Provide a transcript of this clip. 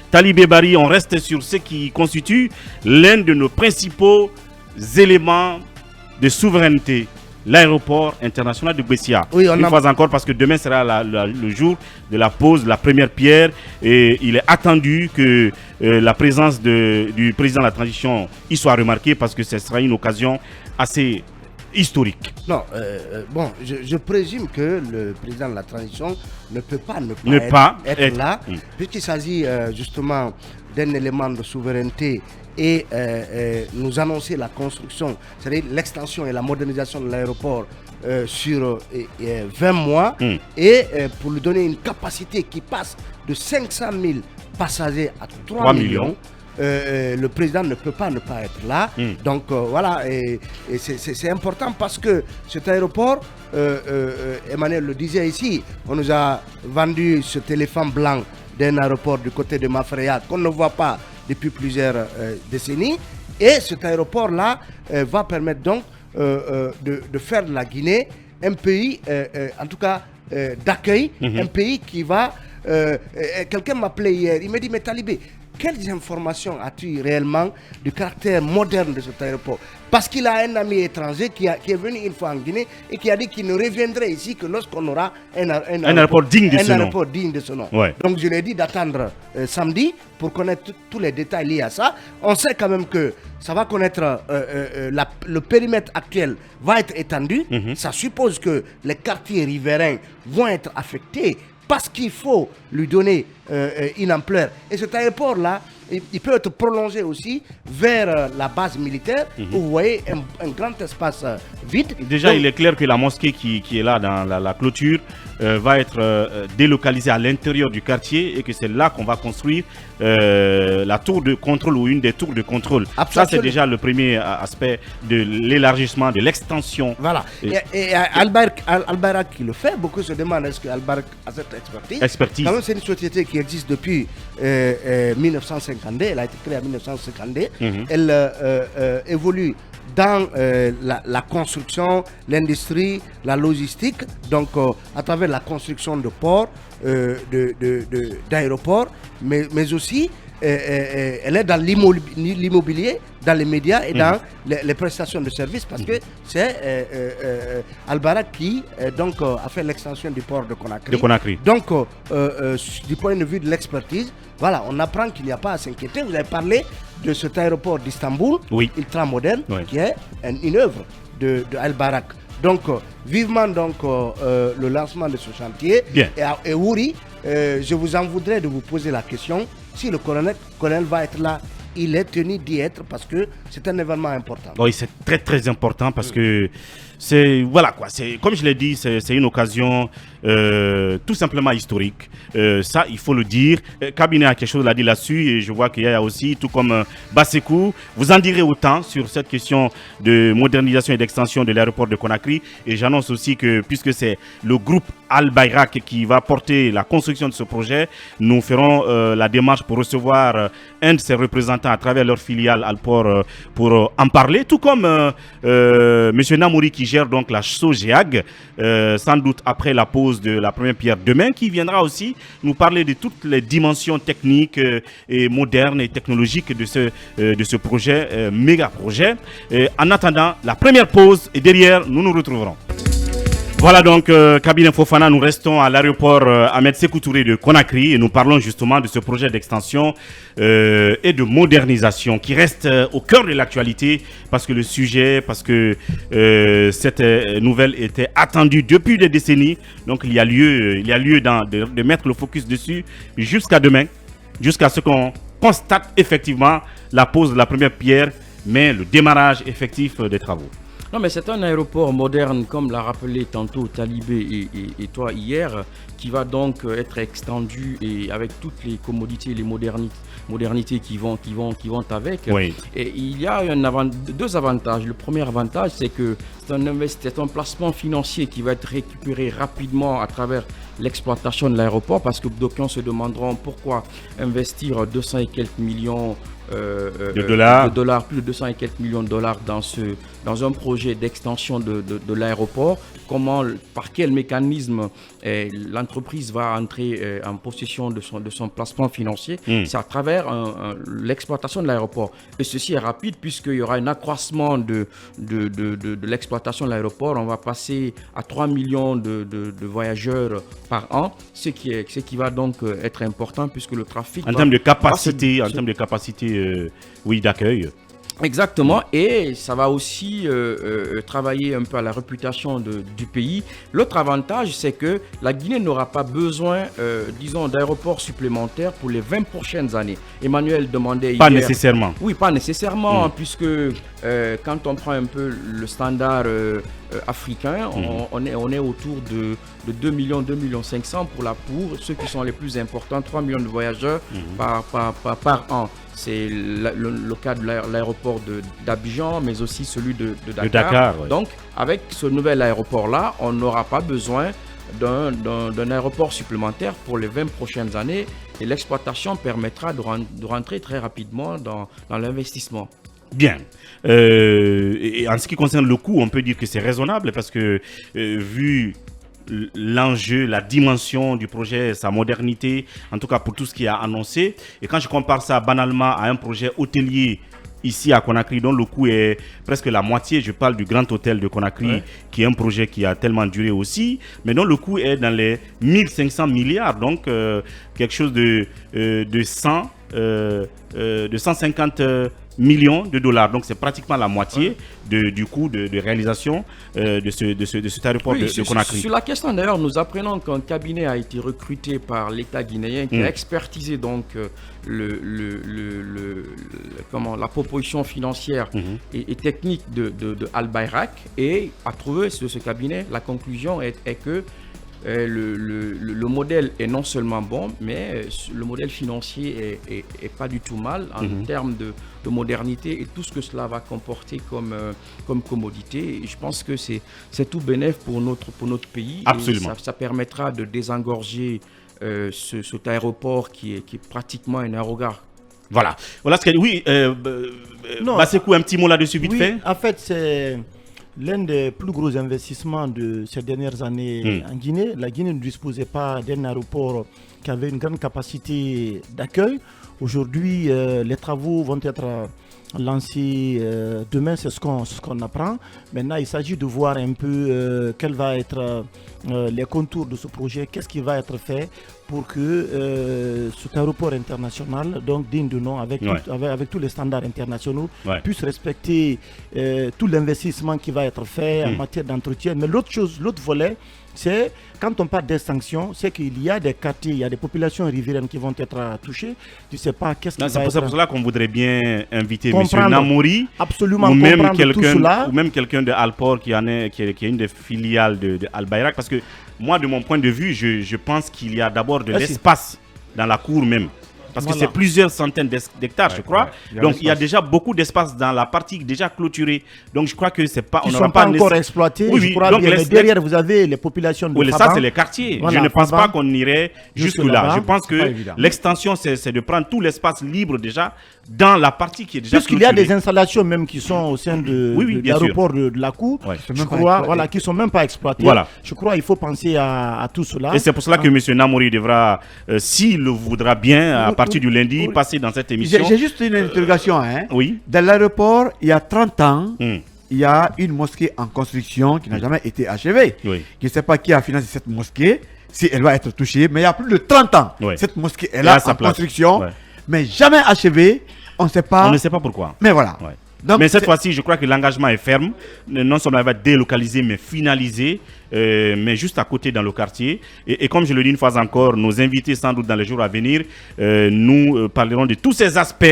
Talibé Bari, on reste sur ce qui constitue l'un de nos principaux éléments de souveraineté, l'aéroport international de Bessia. Oui, Une fois encore, parce que demain sera le jour de la pose, la première pierre, et il est attendu que la présence du président de la transition y soit remarquée, parce que ce sera une occasion assez historique. Non, je présume que le président de la transition ne peut pas être là, puisqu'il s'agit justement d'un élément de souveraineté et nous annoncer la construction, c'est-à-dire l'extension et la modernisation de l'aéroport sur 20 mois et pour lui donner une capacité qui passe de 500 000 passagers à 3 millions. Le président ne peut pas ne pas être là. Donc voilà, et c'est important parce que cet aéroport, Emmanuel le disait ici, on nous a vendu cet éléphant blanc d'un aéroport du côté de Mafreya qu'on ne voit pas depuis plusieurs décennies. Et cet aéroport-là va permettre donc de faire de la Guinée un pays, en tout cas d'accueil, un pays qui va... quelqu'un m'appelait hier, il m'a dit, mais Talibé, quelles informations as-tu réellement du caractère moderne de cet aéroport? Parce qu'il a un ami étranger qui est venu une fois en Guinée et qui a dit qu'il ne reviendrait ici que lorsqu'on aura un aéroport digne de ce nom. Ouais. Donc je lui ai dit d'attendre samedi pour connaître tous les détails liés à ça. On sait quand même que ça va connaître, le périmètre actuel va être étendu. Ça suppose que les quartiers riverains vont être affectés, parce qu'il faut lui donner une ampleur. Et cet aéroport-là, il peut être prolongé aussi vers la base militaire, où vous voyez un grand espace vide. Déjà, donc, il est clair que la mosquée qui est là dans la clôture va être délocalisée à l'intérieur du quartier et que c'est là qu'on va construire la tour de contrôle ou une des tours de contrôle. Ça, c'est déjà le premier aspect de l'élargissement, de l'extension. Voilà. Et Al-Bayrak qui le fait, beaucoup se demandent est-ce que Al-Bayrak a cette expertise. Quand même, c'est une société qui existe depuis 1952. Elle a été créée en 1952. Elle évolue dans la construction, l'industrie, la logistique, donc à travers la construction de ports, d'aéroports, mais aussi elle est dans l'immobilier, dans les médias et dans les prestations de services, parce que c'est Al-Bayrak qui donc, a fait l'extension du port de Conakry. Donc, du point de vue de l'expertise, voilà, on apprend qu'il n'y a pas à s'inquiéter. Vous avez parlé de cet aéroport d'Istanbul, ultra moderne, qui est une œuvre de Al-Bayrak. Donc, vivement donc, le lancement de ce chantier. Et Wouri, je vous en voudrais de vous poser la question, si le colonel va être là, il est tenu d'y être parce que c'est un événement important. Oui, c'est très très important parce que c'est, voilà quoi, c'est, comme je l'ai dit, c'est une occasion tout simplement historique. Ça, il faut le dire. Cabinet a quelque chose à dire là-dessus et je vois qu'il y a aussi, tout comme Bassekou, vous en direz autant sur cette question de modernisation et d'extension de l'aéroport de Conakry. Et j'annonce aussi que puisque c'est le groupe Al-Bayrak qui va porter la construction de ce projet, nous ferons la démarche pour recevoir un de ses représentants à travers leur filiale Alport pour en parler, tout comme M. Namouri qui gère donc la SOGEAG, sans doute après la pause de la première pierre demain, qui viendra aussi nous parler de toutes les dimensions techniques et modernes et technologiques de ce projet, méga projet. En attendant la première pause et derrière, nous nous retrouverons. Voilà donc, Cabinet Fofana, nous restons à l'aéroport Ahmed Sékou Touré de Conakry et nous parlons justement de ce projet d'extension et de modernisation qui reste au cœur de l'actualité parce que cette nouvelle était attendue depuis des décennies. Donc il y a lieu de mettre le focus dessus jusqu'à demain, jusqu'à ce qu'on constate effectivement la pose de la première pierre, mais le démarrage effectif des travaux. Non, mais c'est un aéroport moderne, comme l'a rappelé tantôt Talibé et toi hier, qui va donc être extendu et avec toutes les commodités, les modernités qui vont avec. Oui. Et il y a deux avantages. Le premier avantage, c'est que c'est un placement financier qui va être récupéré rapidement à travers l'exploitation de l'aéroport, parce que d'aucuns se demanderont pourquoi investir 200 et quelques millions de dollars, plus de 200 et quelques millions de dollars dans un projet d'extension de l'aéroport. Par quel mécanisme l'entreprise va entrer en possession de son placement financier? C'est à travers l'exploitation de l'aéroport. Et ceci est rapide puisqu'il y aura un accroissement de l'exploitation de l'aéroport. On va passer à 3 millions de voyageurs par an, ce qui va donc être important puisque le trafic... En termes de capacité, oui, d'accueil. Exactement, et ça va aussi travailler un peu à la réputation du pays. L'autre avantage, c'est que la Guinée n'aura pas besoin, disons, d'aéroports supplémentaires pour les 20 prochaines années. Emmanuel demandait Pas nécessairement. Oui, pas nécessairement, puisque quand on prend un peu le standard africain, on est autour de 2 millions, 2 millions 500 pour ceux qui sont les plus importants, 3 millions de voyageurs par an. C'est le cas de l'aéroport d'Abidjan, mais aussi celui de Dakar. Ouais. Donc, avec ce nouvel aéroport-là, on n'aura pas besoin d'un aéroport supplémentaire pour les 20 prochaines années et l'exploitation permettra de rentrer très rapidement dans l'investissement. Bien. Et en ce qui concerne le coût, on peut dire que c'est raisonnable parce que vu l'enjeu, la dimension du projet, sa modernité, en tout cas pour tout ce qui est annoncé. Et quand je compare ça banalement à un projet hôtelier ici à Conakry, dont le coût est presque la moitié, je parle du Grand Hôtel de Conakry, qui est un projet qui a tellement duré aussi, mais dont le coût est dans les 1500 milliards, donc quelque chose de 150 millions de dollars. Donc c'est pratiquement la moitié du coût de réalisation de cet aéroport de Conakry. Sur la question d'ailleurs, nous apprenons qu'un cabinet a été recruté par l'État guinéen qui a expertisé donc la proposition financière et technique de Al Bayrak et a trouvé ce cabinet, la conclusion est que le modèle est non seulement bon, mais le modèle financier est pas du tout mal en termes de modernité et tout ce que cela va comporter comme commodité. Et je pense que c'est tout bénéf pour notre pays. Absolument. Et ça permettra de désengorger cet aéroport qui est pratiquement un aérogare. Voilà ce que... Oui, Bassekou, un petit mot là-dessus vite fait. En fait, c'est l'un des plus gros investissements de ces dernières années en Guinée. La Guinée ne disposait pas d'un aéroport qui avait une grande capacité d'accueil. Aujourd'hui, les travaux vont être lancés demain, c'est ce qu'on apprend. Maintenant, il s'agit de voir un peu quels vont être les contours de ce projet, qu'est-ce qui va être fait pour que cet aéroport international, donc digne de nom, avec tous les standards internationaux, puisse respecter tout l'investissement qui va être fait en matière d'entretien. Mais l'autre volet, c'est quand on parle d'extinction, c'est qu'il y a des quartiers, il y a des populations riveraines qui vont être touchées. Tu ne sais pas qu'est-ce qui va être... C'est pour cela qu'on voudrait bien inviter M. Namouri, absolument, ou même quelqu'un de Alport qui est une des filiales de Al Bayrak, parce que moi, de mon point de vue, je pense qu'il y a d'abord de l'espace dans la cour même. Parce que c'est plusieurs centaines d'hectares, je crois. Donc, il y a déjà beaucoup d'espace dans la partie déjà clôturée. Donc, je crois que c'est pas... Ils ne sont pas encore exploités. Je crois bien, mais derrière, vous avez les populations de Faban. Ça, c'est les quartiers. Voilà, je ne pense pas qu'on irait jusque-là. Je pense que l'extension, c'est de prendre tout l'espace libre déjà dans la partie qui est déjà clôturée. Puisqu'il y a des installations même qui sont au sein de l'aéroport de la cour, je crois, qui ne sont même pas exploitées. Je crois qu'il faut penser à tout cela. Et c'est pour cela que M. Namouri devra, s'il le voudra bien, à partir du lundi, passer dans cette émission. J'ai juste une interrogation. Oui. Dans l'aéroport, il y a 30 ans, il y a une mosquée en construction qui n'a jamais été achevée. Je ne sais pas qui a financé cette mosquée, si elle va être touchée, mais il y a plus de 30 ans. Cette mosquée est là en construction, mais jamais achevée. On ne sait pas pourquoi. Mais voilà. Donc, mais cette fois-ci, je crois que l'engagement est ferme. Non seulement elle va être délocalisée, mais finalisée, mais juste à côté dans le quartier. Et comme je le dis une fois encore, nos invités, sans doute dans les jours à venir, nous parlerons de tous ces aspects